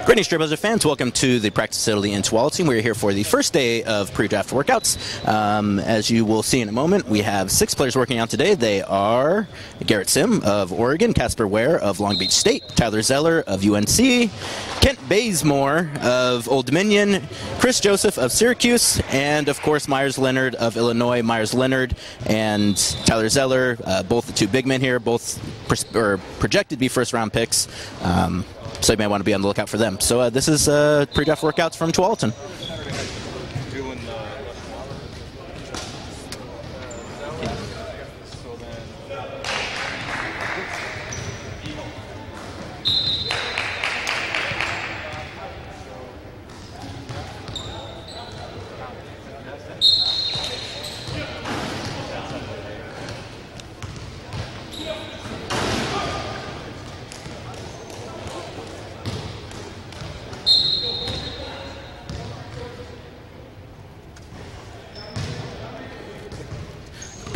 Greetings, Trailblazer fans. Welcome to the practice facility in Tualatin. We're here for the first day of pre-draft workouts. As you will see in a moment, we have 6 players working out today. They are Garrett Sim of Oregon, Casper Ware of Long Beach State, Tyler Zeller of UNC, Kent Bazemore of Old Dominion, Chris Joseph of Syracuse, and of course Meyers Leonard of Illinois. Meyers Leonard and Tyler Zeller, both the 2 big men here, both projected to be first-round picks. So you may want to be on the lookout for them. So this is pre-draft workouts from Tualatin.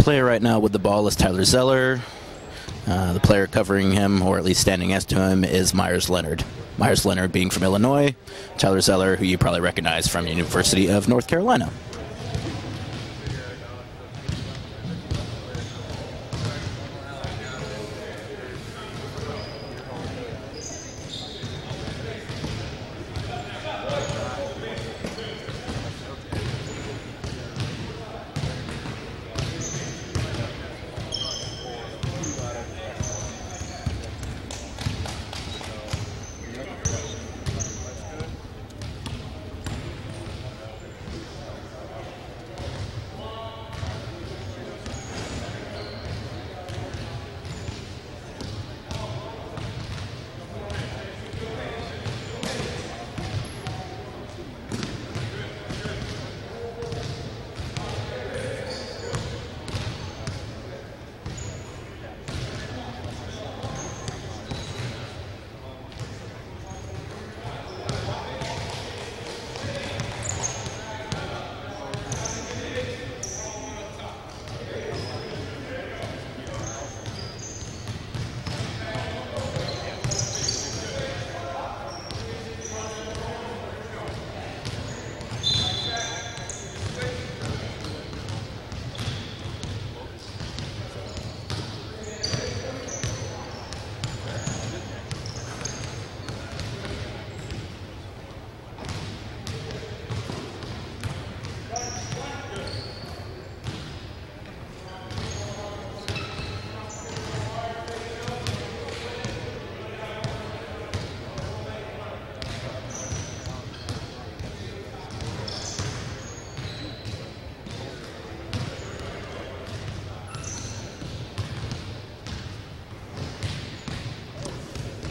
Player right now with the ball is Tyler Zeller. The player covering him, or at least standing next to him, is Meyers Leonard. Meyers Leonard being from Illinois. Tyler Zeller, who you probably recognize from the University of North Carolina.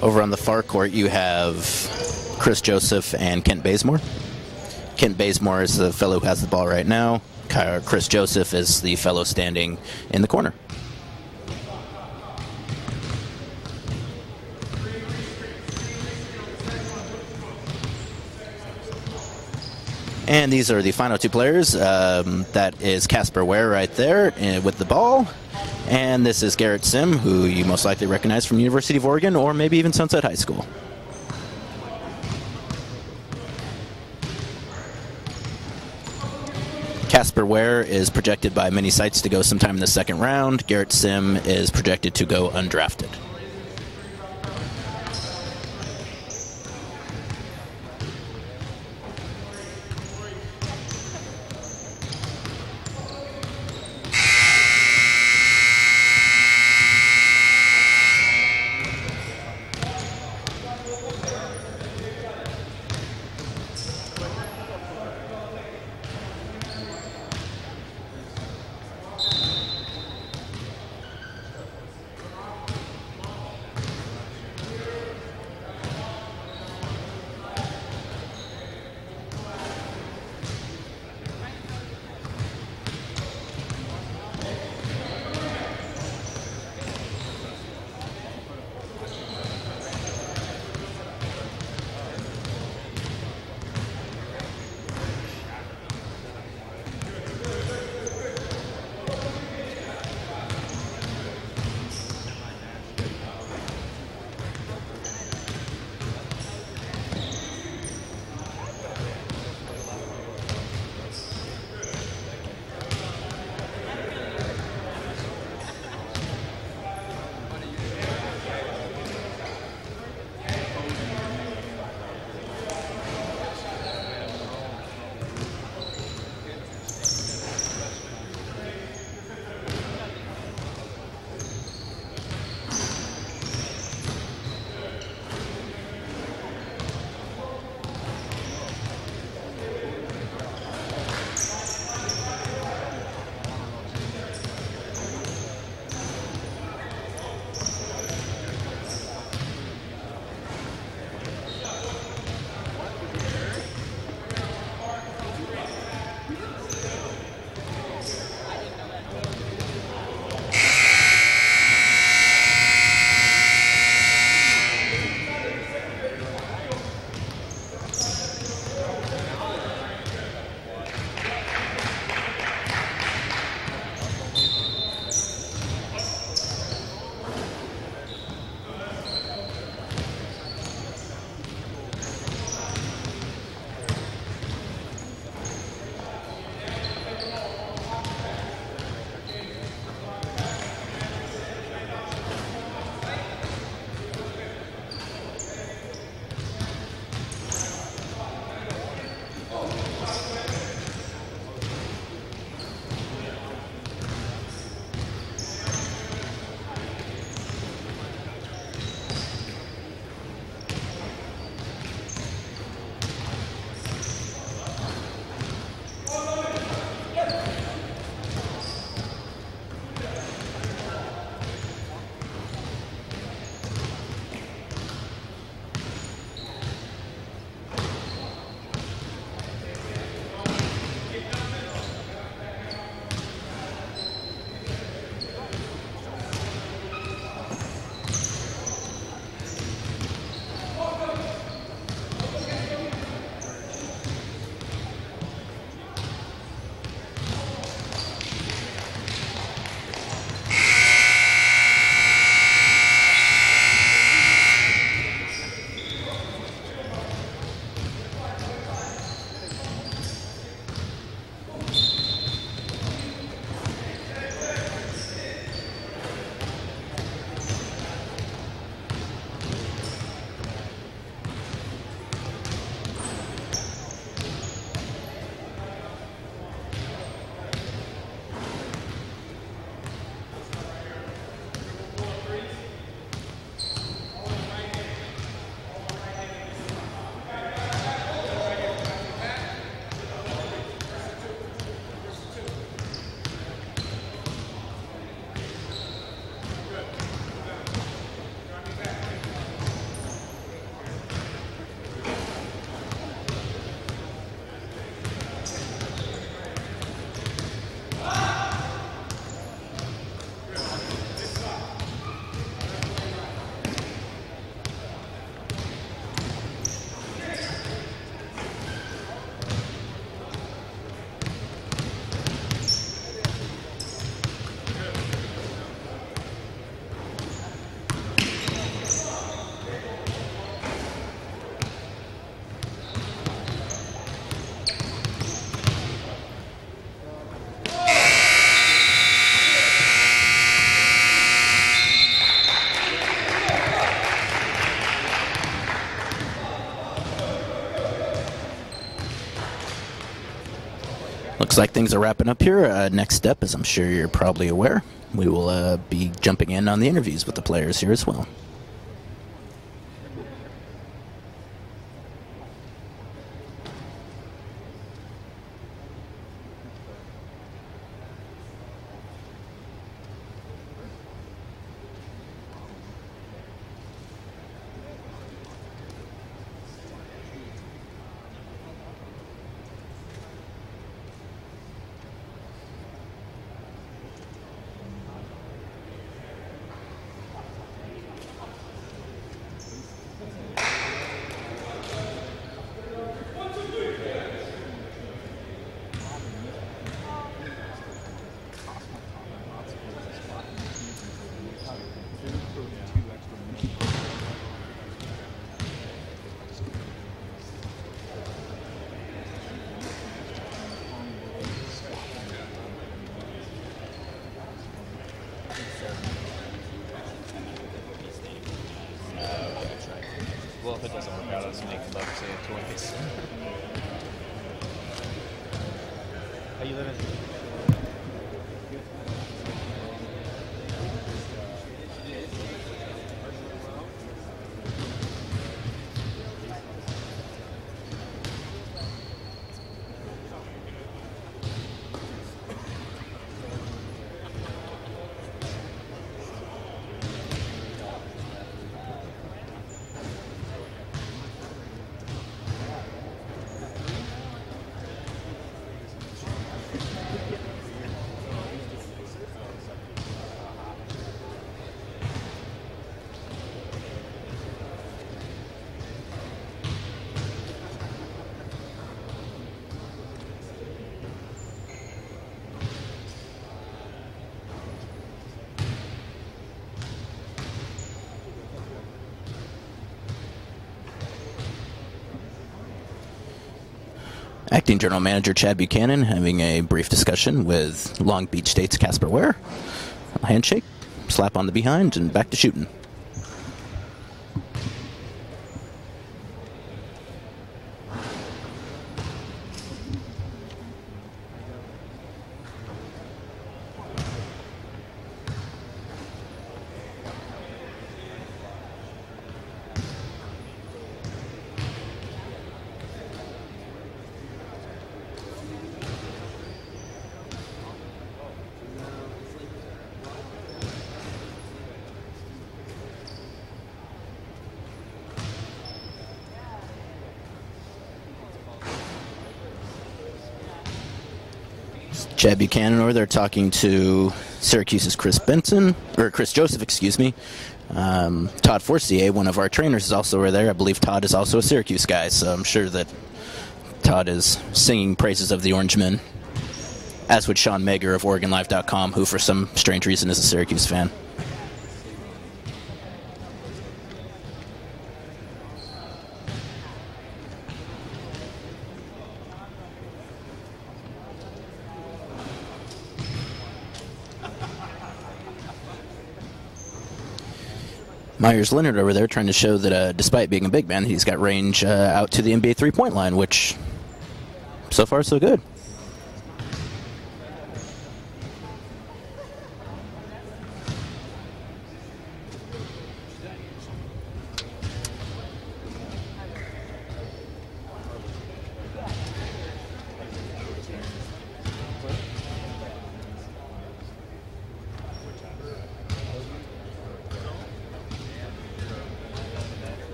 Over on the far court, you have Chris Joseph and Kent Bazemore. Kent Bazemore is the fellow who has the ball right now. Chris Joseph is the fellow standing in the corner. And these are the final 2 players. That is Casper Ware right there with the ball. And this is Garrett Sim, who you most likely recognize from University of Oregon or maybe even Sunset High School. Casper Ware is projected by many sites to go sometime in the 2nd round. Garrett Sim is projected to go undrafted. Looks like things are wrapping up here. Next up, as I'm sure you're probably aware, we will be jumping in on the interviews with the players here as well. Well, if it doesn't work out, I'll just make love to toys. How you living? Acting General Manager Chad Buchanan having a brief discussion with Long Beach State's Casper Ware. A handshake, slap on the behind, and back to shooting. Chad Buchanan over there talking to Syracuse's Chris Joseph, excuse me. Todd Forcier, one of our trainers, is also over there. I believe Todd is also a Syracuse guy, so I'm sure that Todd is singing praises of the Orangemen, as would Sean Meagher of OregonLive.com, who for some strange reason is a Syracuse fan. Meyers Leonard over there trying to show that despite being a big man, he's got range out to the NBA three-point line, which so far so good.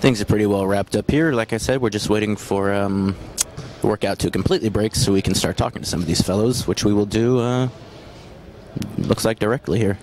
Things are pretty well wrapped up here. Like I said, we're just waiting for the workout to completely break so we can start talking to some of these fellows, which we will do, looks like directly here.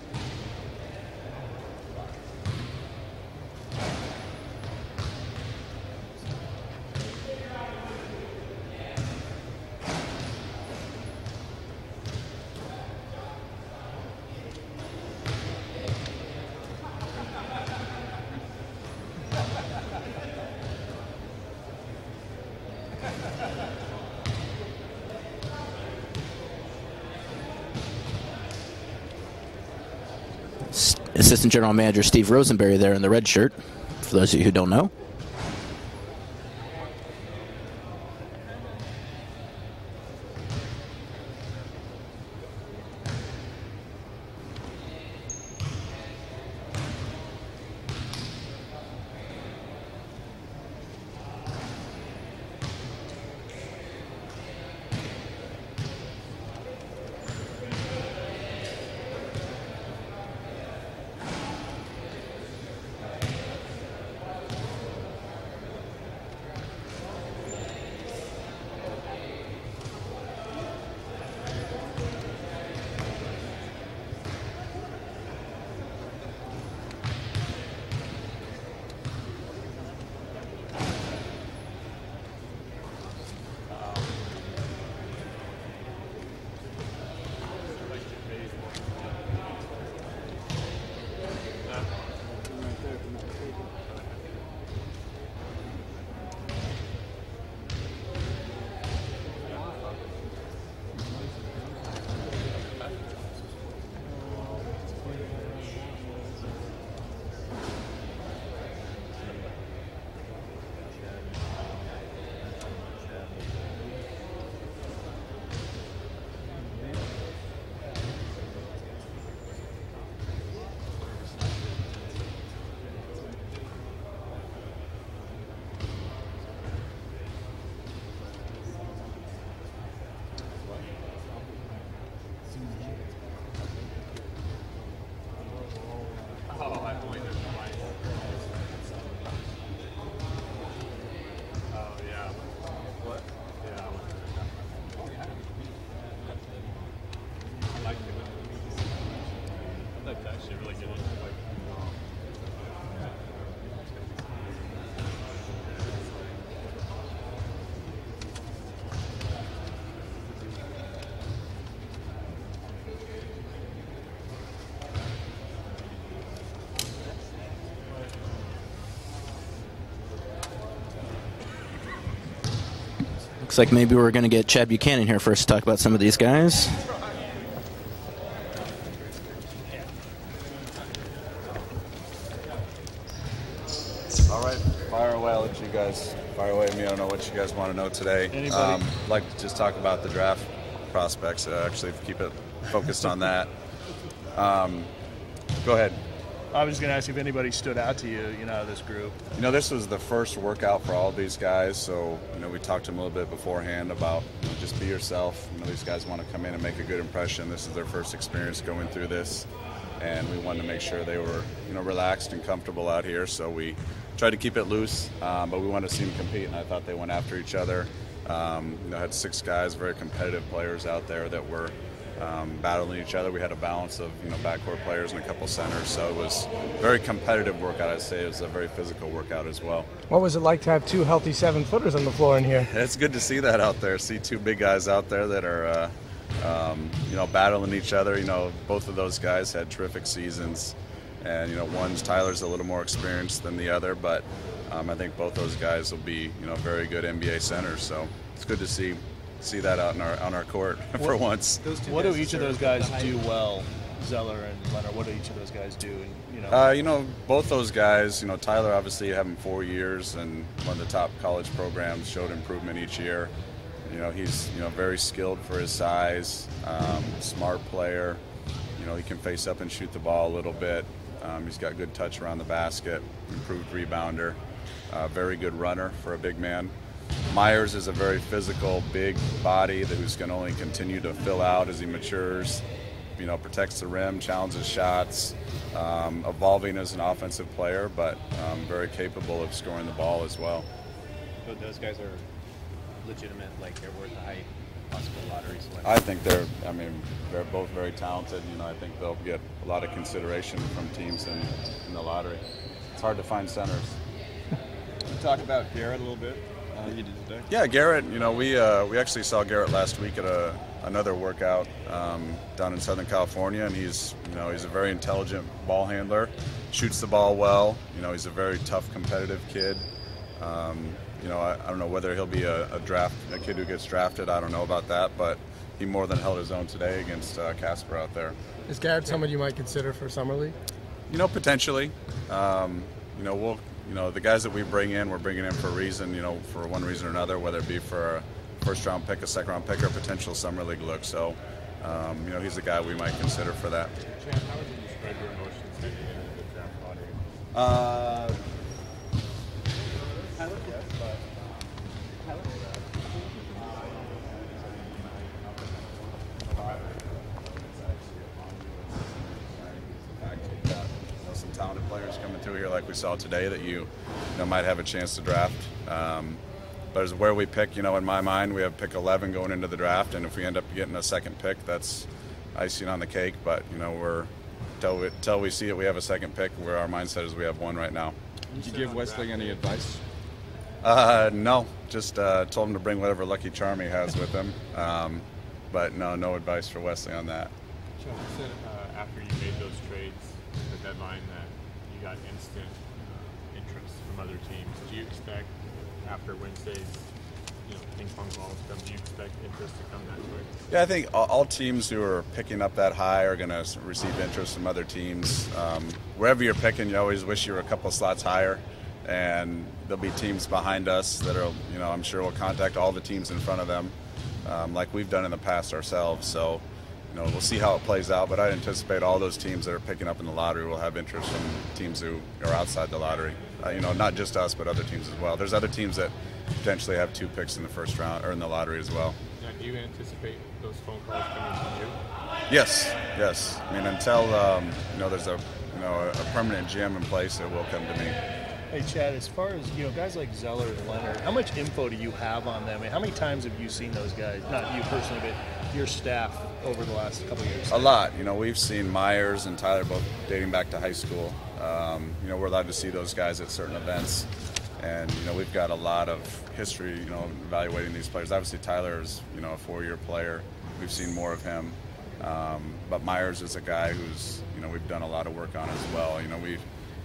Assistant General Manager Steve Rosenberry there in the red shirt, for those of you who don't know. Looks like maybe we're going to get Chad Buchanan here first to talk about some of these guys. All right, fire away. I'll let you guys fire away at me. I don't know what you guys want to know today. Anybody? I'd like to just talk about the draft prospects, actually keep it focused on that. Go ahead. I was going to ask if anybody stood out to you, out of this group. This was the first workout for all of these guys, so, we talked to them a little bit beforehand about just be yourself. These guys want to come in and make a good impression. This is their first experience going through this, and we wanted to make sure they were, relaxed and comfortable out here, so we tried to keep it loose, but we wanted to see them compete, and I thought they went after each other. Had 6 guys, very competitive players out there that were battling each other. We had a balance of backcourt players and a couple centers, so it was a very competitive workout. I'd say it was a very physical workout as well. What was it like to have 2 healthy 7-footers on the floor in here? It's good to see that out there. See 2 big guys out there that are battling each other. Both of those guys had terrific seasons, and Tyler's a little more experienced than the other, but I think both those guys will be very good NBA centers. So it's good to see that out on our court for once. What do each of those guys do well, Zeller and Leonard? What do each of those guys do? Both those guys, Tyler obviously having 4 years and one of the top college programs, showed improvement each year. He's very skilled for his size, smart player. He can face up and shoot the ball a little bit. He's got good touch around the basket, improved rebounder, very good runner for a big man. Meyers is a very physical, big body who's going to only continue to fill out as he matures. Protects the rim, challenges shots, evolving as an offensive player, but very capable of scoring the ball as well. So those guys are legitimate, they're worth a high possible lottery selection. I think they're both very talented. I think they'll get a lot of consideration from teams in the lottery. It's hard to find centers. Talk about Garrett a little bit. You did today. Yeah, Garrett. We actually saw Garrett last week at another workout down in Southern California, and he's a very intelligent ball handler, shoots the ball well. He's a very tough, competitive kid. I don't know whether he'll be a kid who gets drafted. I don't know about that, but he more than held his own today against Casper out there. Is Garrett someone you might consider for Summer League? Potentially. The guys that we bring in, we're bringing in for a reason, for one reason or another, whether it be for a first-round pick, a second-round pick, or a potential Summer League look. So, he's a guy we might consider for that. Chad, how would you describe your emotions heading into the draft lottery? Some talented players coming through here like we saw today that you might have a chance to draft. But as where we pick, in my mind, we have pick 11 going into the draft, and if we end up getting a second pick, that's icing on the cake. But we're till we see it, we have a second pick. Where our mindset is, we have one right now. Did you give Wesley any advice? No, just told him to bring whatever lucky charm he has with him. But no advice for Wesley on that. Chuck, you said after you made those trades, the deadline, that you got instant interest from other teams. Do you expect after Wednesday's ping pong balls come, do you expect interest to come that quick? Yeah, I think all teams who are picking up that high are going to receive interest from other teams. Wherever you're picking, you always wish you were a couple slots higher, and there'll be teams behind us that are, I'm sure will contact all the teams in front of them, like we've done in the past ourselves. So, we'll see how it plays out, but I anticipate all those teams that are picking up in the lottery will have interest from teams who are outside the lottery. Not just us, but other teams as well. There's other teams that potentially have 2 picks in the first round or in the lottery as well. Now, do you anticipate those phone calls coming from you? Yes. Until there's a permanent gym in place, it will come to me. Hey, Chad, as far as, guys like Zeller and Leonard, how much info do you have on them? How many times have you seen those guys, not you personally, but your staff over the last couple of years? A lot. We've seen Meyers and Tyler both dating back to high school. We're allowed to see those guys at certain events. And, we've got a lot of history, evaluating these players. Obviously, Tyler is, a 4-year player. We've seen more of him. But Meyers is a guy who's, we've done a lot of work on as well.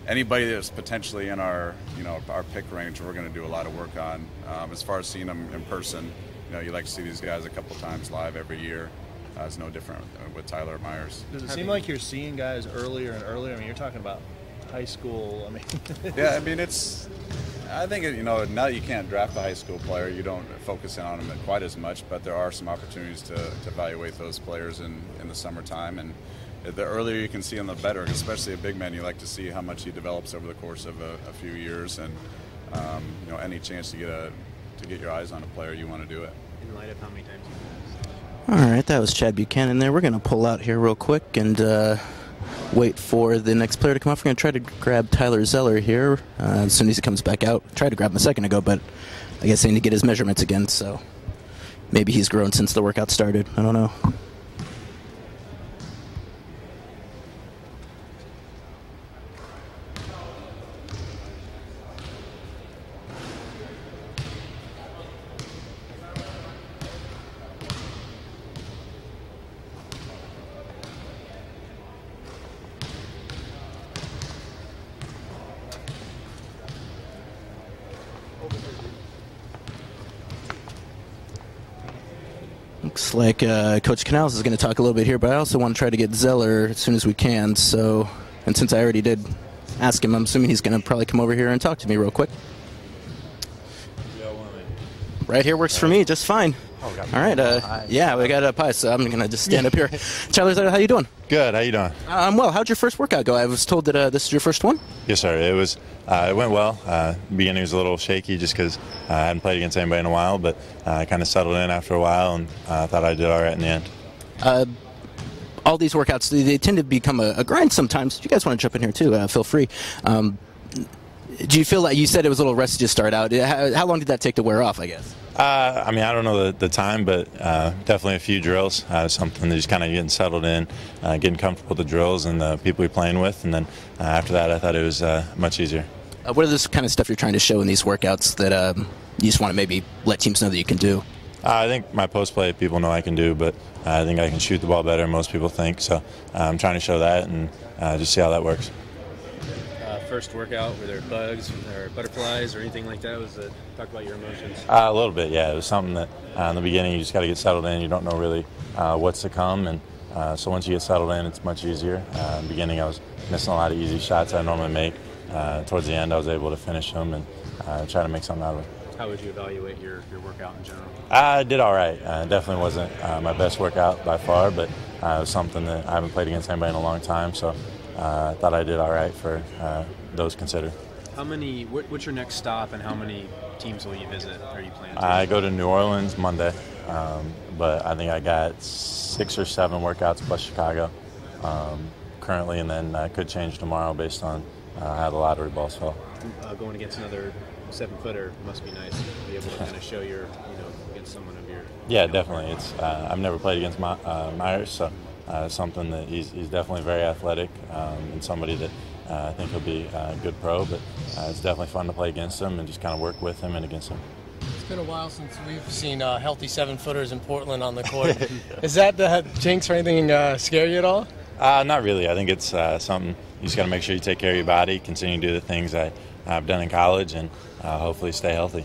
Anybody that's potentially in our pick range, we're going to do a lot of work on. As far as seeing them in person, you like to see these guys a couple times live every year. It's no different with Tyler Meyers. Does it seem like you're seeing guys earlier and earlier? You're talking about high school. Yeah, I think now that you can't draft a high school player, you don't focus in on them quite as much, but there are some opportunities to evaluate those players in the summertime. And the earlier you can see him, the better. Especially a big man, you like to see how much he develops over the course of a few years, and any chance to get your eyes on a player, you want to do it. In light of how many times you passed. All right, that was Chad Buchanan there. We're going to pull out here real quick and wait for the next player to come off. We're going to try to grab Tyler Zeller here as soon as he comes back out. Tried to grab him a second ago, but I guess I need to get his measurements again, so maybe he's grown since the workout started. I don't know. Looks like Coach Canals is going to talk a little bit here, but I also want to try to get Zeller as soon as we can. So, and since I already did ask him, I'm assuming he's going to probably come over here and talk to me real quick. Right here works for me just fine. All right. Yeah, we got a pie, so I'm going to just stand up here. Tyler Zeller, how you doing? Good. How you doing? I'm well. How'd your first workout go? I was told that this is your first one? Yes, sir. It was. It went well. Beginning was a little shaky just because I hadn't played against anybody in a while, but I kind of settled in after a while, and I thought I did all right in the end. All these workouts, they tend to become a grind sometimes. If you guys want to jump in here too, feel free. Do you feel like you said it was a little rusty to start out? How long did that take to wear off, I guess? I mean, I don't know the time, but definitely a few drills. Something that just kind of getting settled in, getting comfortable with the drills and the people you're playing with. And then after that, I thought it was much easier. What are this kind of stuff you're trying to show in these workouts that you just want to maybe let teams know that you can do? I think my post play people know I can do, but I think I can shoot the ball better than most people think. So I'm trying to show that and just see how that works. First workout, were there bugs or butterflies or anything like that? Talk about your emotions. A little bit, yeah. It was something that in the beginning you just got to get settled in. You don't know really what's to come, and so once you get settled in, it's much easier. In the beginning, I was missing a lot of easy shots I normally make. Towards the end, I was able to finish them and try to make something out of it. How would you evaluate your workout in general? I did all right. Definitely wasn't my best workout by far, but it was something that I haven't played against anybody in a long time, so I thought I did all right for those considered. What's your next stop, and how many teams will you visit? Are you planning to? I go to New Orleans Monday, but I think I got 6 or 7 workouts plus Chicago currently, and then I could change tomorrow based on how the lottery balls fell. Going against another 7-footer must be nice to be able to kind of show your, against someone of your. Yeah, definitely. It's I've never played against Meyers, so something that he's definitely very athletic and somebody that I think he'll be a good pro, but it's definitely fun to play against him and just kind of work with him and against him. It's been a while since we've seen healthy 7-footers in Portland on the court. Is that the jinx or anything scare you at all? Not really. I think it's something you just got to make sure you take care of your body, continue to do the things I've done in college, and hopefully stay healthy.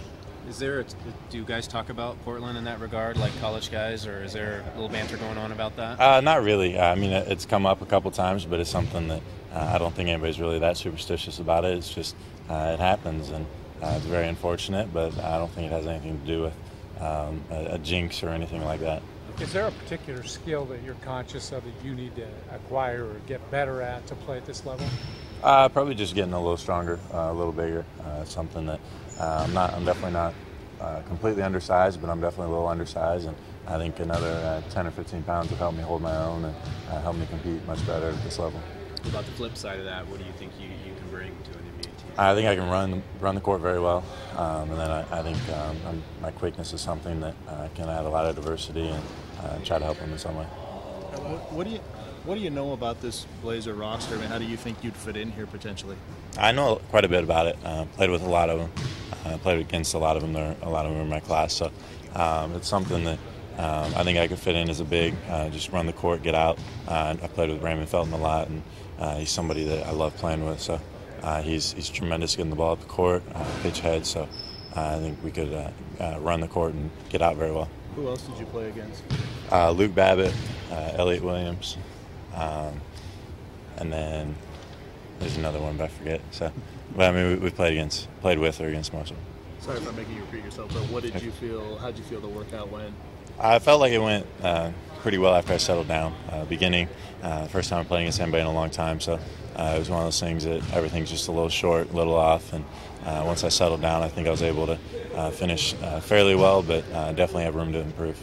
Do you guys talk about Portland in that regard, like college guys, or is there a little banter going on about that? Not really. I mean, it's come up a couple times, but it's something that I don't think anybody's really that superstitious about it. It's just it happens, and it's very unfortunate, but I don't think it has anything to do with a jinx or anything like that. Is there a particular skill that you're conscious of that you need to acquire or get better at to play at this level? Probably just getting a little stronger, a little bigger. Something that I'm definitely not completely undersized, but I'm definitely a little undersized, and I think another 10 or 15 pounds would help me hold my own and help me compete much better at this level. What about the flip side of that? What do you think you can bring to an NBA team? I think I can run the court very well, and then I think my quickness is something that can add a lot of diversity and try to help them in some way. What do you know about this Blazer roster? I mean, how do you think you'd fit in here potentially? I know quite a bit about it. Played with a lot of them. Played against a lot of them. A lot of them are in my class. So it's something that I think I could fit in as a big. Just run the court, get out. I played with Raymond Felton a lot, and he's somebody that I love playing with. So he's tremendous getting the ball up the court, pitch head. So I think we could run the court and get out very well. Who else did you play against? Luke Babbitt, Elliot Williams. And then there's another one, but I forget. So, but I mean, we played with or against most of them. Sorry if I'm making you repeat yourself, but what did you feel? How did you feel the workout went? I felt like it went pretty well after I settled down. Beginning, first time I'm playing against anybody in a long time, so it was one of those things that everything's just a little short, a little off, and once I settled down, I think I was able to finish fairly well, but definitely have room to improve.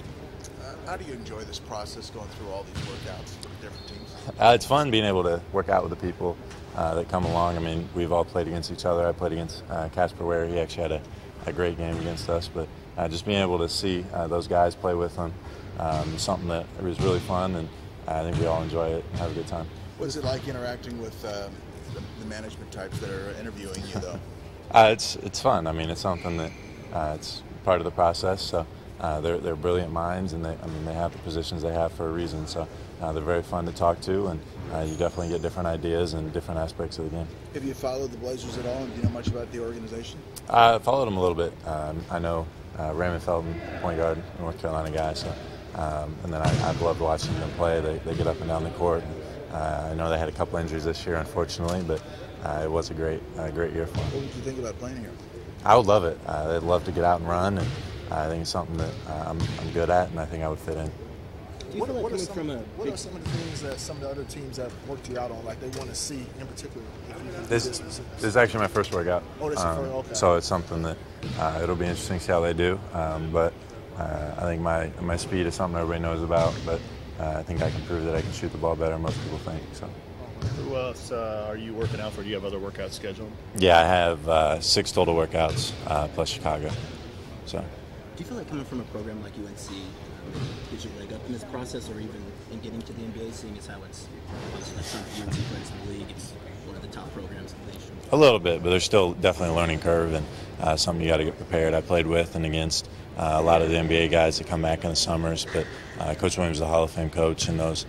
How do you enjoy this process, going through all these workouts with different teams? It's fun being able to work out with the people that come along. I mean, we've all played against each other. I played against Casper Ware. He actually had a great game against us, but just being able to see those guys, play with them, something that was really fun, and I think we all enjoy it and have a good time. What's it like interacting with the management types that are interviewing you, though? It's fun. I mean, it's something that it's part of the process. So they're brilliant minds, and they have the positions they have for a reason. So they're very fun to talk to, and you definitely get different ideas and different aspects of the game. Have you followed the Blazers at all, and do you know much about the organization? I followed them a little bit. I know Raymond Felton, point guard, North Carolina guy. So and then I've loved watching them play. They get up and down the court. I know they had a couple injuries this year, unfortunately, but it was a great year for them. What would you think about playing here? I would love it. I'd love to get out and run, and I think it's something that I'm good at, and I think I would fit in. What are some of the things that some of the other teams have worked you out on, like they want to see in particular? This is actually my first workout. Oh, this is okay. So it's something that it'll be interesting to see how they do. But I think my speed is something everybody knows about, but I think I can prove that I can shoot the ball better than most people think. So. Who else are you working out for? Do you have other workouts scheduled? Yeah, I have 6 total workouts plus Chicago. So. Do you feel like coming from a program like UNC gives you a leg up in this process, or even in getting to the NBA, seeing as how it's obviously some UNC players in the league, it's one of the top programs in the nation? A little bit, but there's still definitely a learning curve, and something you got to get prepared. I played with and against a lot of the NBA guys that come back in the summers, but Coach Williams is a Hall of Fame coach and knows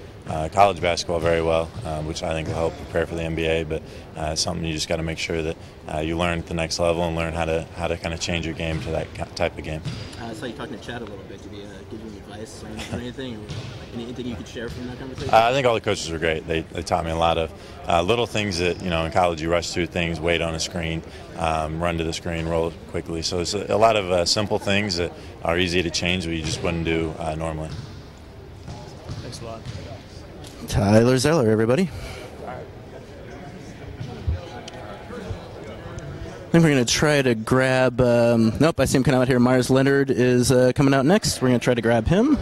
college basketball very well, which I think will help prepare for the NBA. But it's something you just got to make sure that you learn at the next level and learn how to kind of change your game to that type of game. I saw you talking to Chad a little bit. Did he give you any advice or anything, or anything you could share from that conversation? I think all the coaches were great. They taught me a lot of little things that, in college you rush through things, wait on a screen, run to the screen, roll quickly. So it's a lot of simple things that are easy to change, but you just wouldn't do normally. Thanks a lot. Tyler Zeller, everybody. I think we're going to try to grab, nope, I see him coming out here. Meyers Leonard is coming out next. We're going to try to grab him.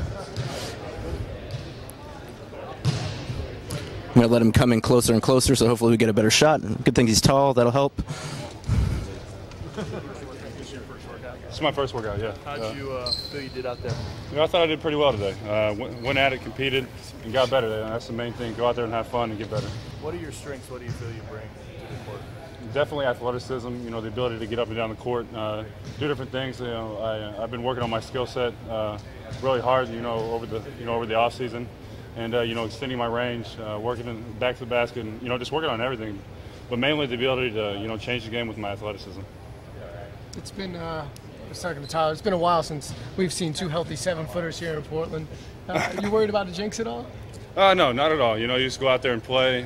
I'm going to let him come in closer and closer, so hopefully we get a better shot. Good thing he's tall. That'll help. It's my first workout, yeah. How'd you feel you did out there? I thought I did pretty well today. Went at it, competed, and got better. That's the main thing. Go out there and have fun and get better. What are your strengths? What do you feel you bring to the court? Definitely athleticism, the ability to get up and down the court, do different things. I've been working on my skill set really hard, over the off season, and extending my range, working in back to the basket, and just working on everything, but mainly the ability to change the game with my athleticism. It's been I was talking to Tyler. It's been a while since we've seen 2 healthy 7-footers here in Portland. You worried about the jinx at all? No, not at all. You just go out there and play.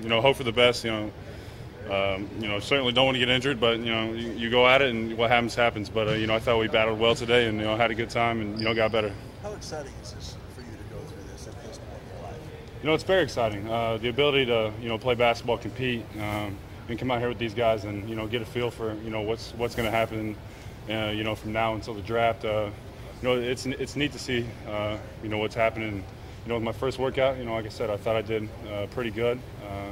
Hope for the best. Certainly don't want to get injured, but you go at it, and what happens. But I thought we battled well today, and had a good time, and got better. How exciting is this for you to go through this at this point in your life? It's very exciting. The ability to play basketball, compete, and come out here with these guys, and get a feel for what's going to happen, from now until the draft. It's neat to see what's happening. With my first workout, like I said, I thought I did pretty good.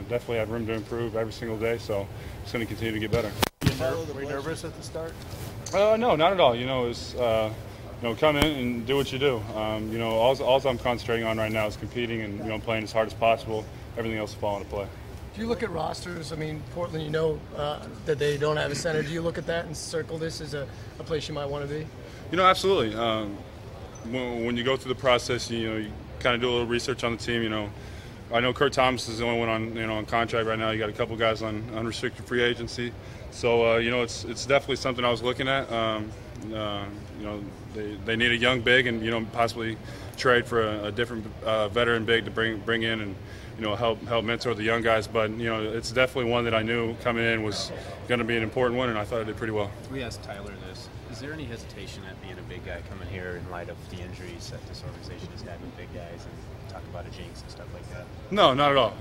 Definitely have room to improve every single day, so just going to continue to get better. Were you nervous at the start? No, not at all. It's come in and do what you do. All I'm concentrating on right now is competing and playing as hard as possible. Everything else will fall into play. Do you look at rosters? I mean, Portland, that they don't have a center. Do you look at that and circle this as a place you might want to be? Absolutely. When you go through the process, you kind of do a little research on the team. I know Kurt Thomas is the only one on contract right now. You got a couple guys on unrestricted free agency, so it's definitely something I was looking at. They need a young big and possibly trade for a different veteran big to bring in and help mentor the young guys. But it's definitely one that I knew coming in was going to be an important one, and I thought I did pretty well. We asked Tyler this. Is there any hesitation at being a big guy coming here in light of the injuries that this organization has had? that with big guys and talk about a jinx and stuff like that? No, not at all.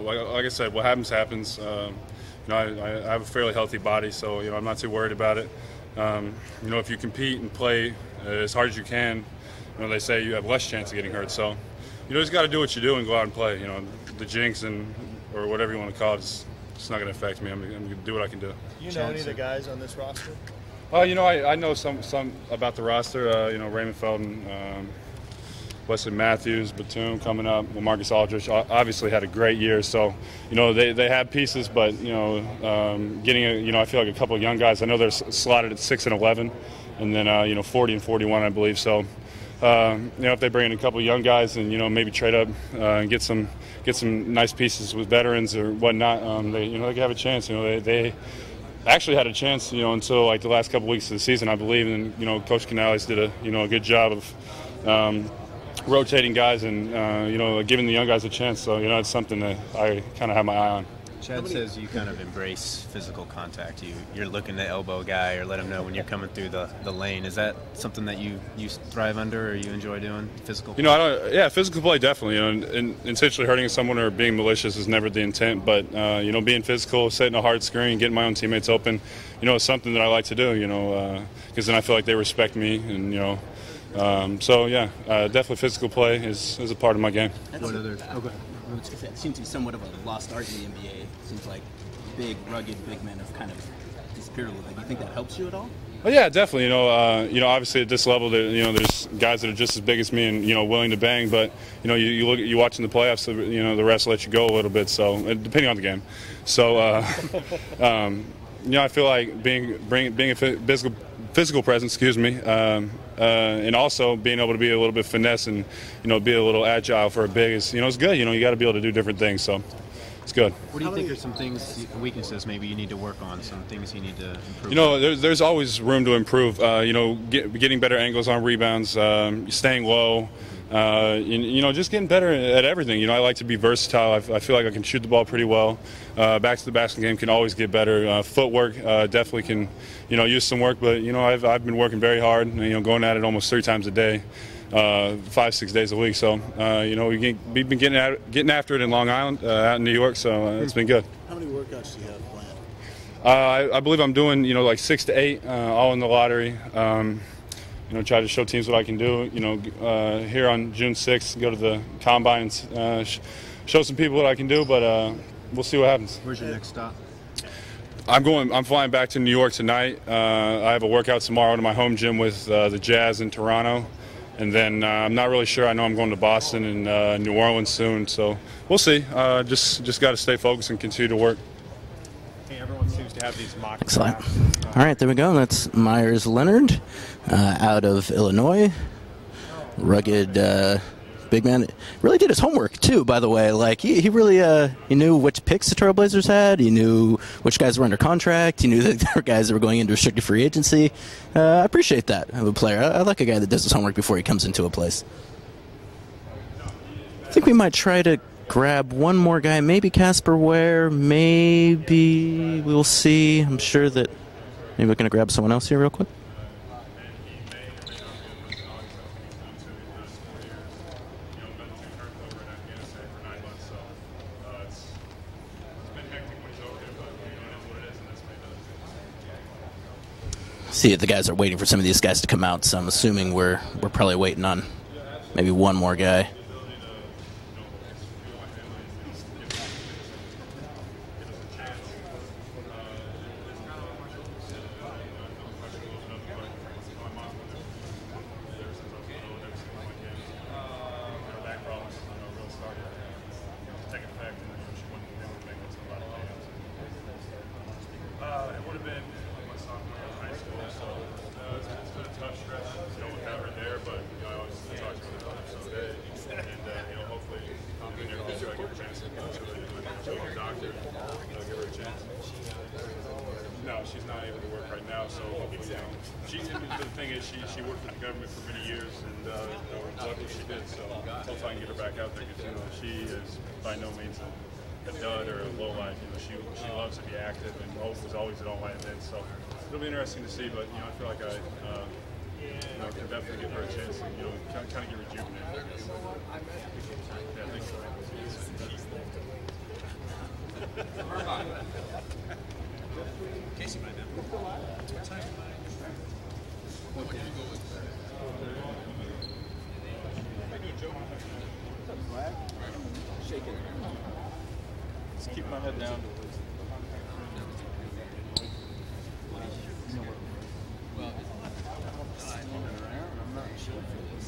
Like I said, what happens happens. I have a fairly healthy body, so I'm not too worried about it. If you compete and play as hard as you can, they say you have less chance of getting hurt. So you just got to do what you do and go out and play. The jinx or whatever you want to call it, it's not going to affect me. I'm going to do what I can do. Do you know any of the guys on this roster? I know some about the roster. Raymond Felton, Wesley Matthews, Batum coming up. Marcus Aldridge obviously had a great year. So, they have pieces, but getting I feel like a couple of young guys. I know they're slotted at 6 and 11, and then 40 and 41, I believe. So, if they bring in a couple of young guys and maybe trade up and get some nice pieces with veterans or whatnot, they could have a chance. They actually had a chance, until like the last couple weeks of the season, I believe, and Coach Canales did a good job of rotating guys and giving the young guys a chance. So it's something that I kind of have my eye on. Chad says you kind of embrace physical contact. You're looking to elbow a guy or let him know when you're coming through the lane. Is that something that you thrive under or you enjoy doing? Physical play? Physical play definitely. And intentionally hurting someone or being malicious is never the intent. But being physical, setting a hard screen, getting my own teammates open, is something that I like to do. Because then I feel like they respect me and definitely physical play is a part of my game. What other? It seems to be somewhat of a lost art in the NBA. It seems like big, rugged, big men have kind of disappeared a little bit. Do you think that helps you at all? Well, yeah, definitely. Obviously at this level, there's guys that are just as big as me and willing to bang. But you watching the playoffs, the rest let you go a little bit. So depending on the game. So I feel like being a physical presence, and also being able to be a little bit finesse and be a little agile for a big is it's good. You got to be able to do different things, so it's good. What do you think are some things, weaknesses maybe you need to work on, some things you need to improve? There's always room to improve. Getting better angles on rebounds, staying low. Just getting better at everything. I like to be versatile. I feel like I can shoot the ball pretty well. Back to the basket game can always get better. Footwork definitely can, use some work. But I've been working very hard. Going at it almost 3 times a day, 5-6 days a week. So we've been getting after it in Long Island, out in New York. So it's been good. How many workouts do you have planned? I believe I'm doing like 6 to 8, all in the lottery. Try to show teams what I can do. Here on June 6th, go to the combine and show some people what I can do. But we'll see what happens. Where's your next stop? I'm flying back to New York tonight. I have a workout tomorrow to my home gym with the Jazz in Toronto, and then I'm not really sure. I know I'm going to Boston and New Orleans soon. So we'll see. Just got to stay focused and continue to work. Everyone seems to have these mock Excellent. All right, there we go. That's Meyers Leonard out of Illinois. Rugged big man. Really did his homework, too, by the way. Like, he really he knew which picks the Trailblazers had. He knew which guys were under contract. He knew that there were guys that were going into restricted free agency. I appreciate that of a player. I like a guy that does his homework before he comes into a place. I think we might try to grab one more guy, maybe Casper Ware, maybe we'll see. I'm sure that maybe we're going to grab someone else here real quick. See, the guys are waiting for some of these guys to come out, so I'm assuming we're probably waiting on maybe one more guy. No, she's not able to work right now. So the thing is, she worked for the government for many years, and luckily she did. So hopefully I can get her back out there because she is by no means a dud or a low life. She loves to be active and was always at all my events. So it'll be interesting to see. But I feel like I can definitely give her a chance and kind of get rejuvenated. Yeah, thanks. Casey might know. What time? What would you go with? Shake it. Just keep my head down. I'm not sure for this.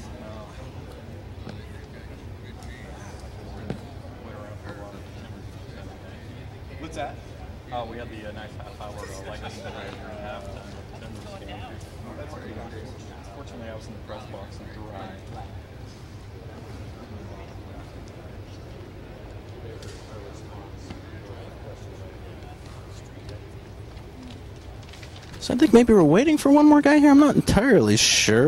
What's that? Oh, we had the nice half-hour lightning delay during halftime with the Denver's game. Fortunately, I was in the press box and threw out. So I think maybe we're waiting for one more guy here. I'm not entirely sure.